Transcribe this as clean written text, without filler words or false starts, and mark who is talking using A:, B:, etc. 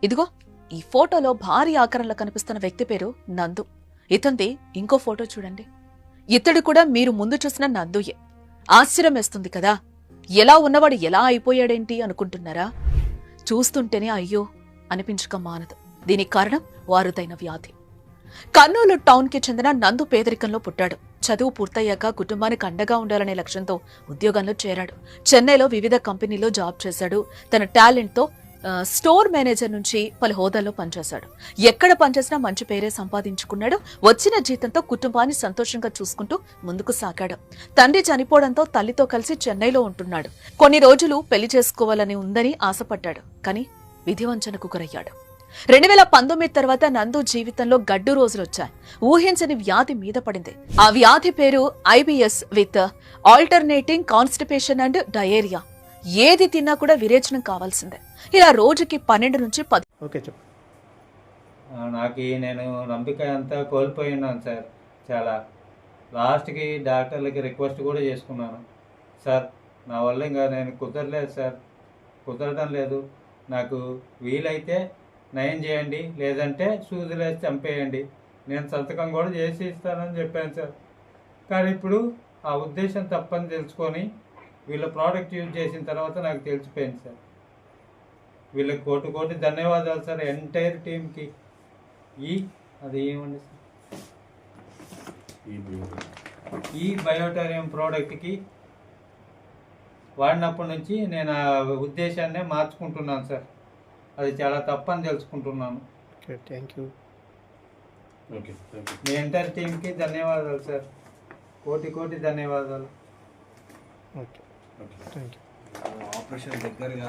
A: ఇదిగో ఈ ఫోటోలో భారీ ఆకారంలో కనిపిస్తున్న వ్యక్తి పేరు నందు. ఇతంది ఇంకో ఫోటో చూడండి. ఇతడు కూడా మీరు ముందు చూసిన నందుయే. ఆశ్చర్యం వేస్తుంది కదా, ఎలా ఉన్నవాడు ఎలా అయిపోయాడేంటి అనుకుంటున్నారా? చూస్తుంటేనే అయ్యో అనిపించక మానదు. దీనికి కారణం వారుదైన వ్యాధి. కర్నూలు టౌన్ కి చెందిన నందు పేదరికంలో పుట్టాడు. చదువు పూర్తయ్యాక కుటుంబానికి అండగా ఉండాలనే లక్ష్యంతో ఉద్యోగంలో చేరాడు. చెన్నైలో వివిధ కంపెనీలో జాబ్ చేశాడు. తన టాలెంట్ తో స్టోర్ మేనేజర్ నుంచి పలు హోదాల్లో పనిచేశాడు. ఎక్కడ పనిచేసినా మంచి పేరే సంపాదించుకున్నాడు. వచ్చిన జీతంతో కుటుంబాన్ని సంతోషంగా చూసుకుంటూ ముందుకు సాగాడు. తండ్రి చనిపోవడంతో తల్లితో కలిసి చెన్నైలో ఉంటున్నాడు. కొన్ని రోజులు పెళ్లి చేసుకోవాలని ఉందని ఆశపడ్డాడు. కానీ విధివంచనకు గురయ్యాడు. 2019 తర్వాత నందు జీవితంలో గడ్డు రోజులొచ్చాయి. ఊహించని వ్యాధి మీద పడింది. ఆ వ్యాధి పేరు IBS with alternating constipation and diarrhoea. ఏది తిన్నా కూడా విరేచనం కావాల్సిందే. ఇలా రోజుకి 12 నుంచి 10.
B: నాకు నేను నమ్మిక అంతా కోల్పోయి ఉన్నాను సార్. చాలా లాస్ట్కి డాక్టర్లకి రిక్వెస్ట్ కూడా చేసుకున్నాను. సార్ నా వల్ల ఇంకా నేను కుదరలేదు సార్, కుదరడం లేదు. నాకు వీలైతే నయం చేయండి, లేదంటే సూదులేసి చంపేయండి. నేను సంతకం కూడా చేసి ఇస్తానని చెప్పాను సార్. కానీ ఇప్పుడు ఆ ఉద్దేశం తప్పని తెలుసుకొని వీళ్ళ ప్రోడక్ట్ యూజ్ చేసిన తర్వాత నాకు తెలిసిపోయింది సార్. వీళ్ళకి కోటి ధన్యవాదాలు సార్, ఎంటైర్ టీమ్కి. అది ఏమండి సార్, ఈ బయోటోరియం ప్రోడక్ట్కి వాడినప్పటి నుంచి నేను ఆ ఉద్దేశాన్నే మార్చుకుంటున్నాను సార్. అది చాలా తప్పని తెలుసుకుంటున్నాను.
C: Thank you.
B: మీ ఎంటైర్ టీమ్కి ధన్యవాదాలు సార్, కోటి ధన్యవాదాలు.
C: Thank you.
D: ఆపరేషన్ దగ్గరగా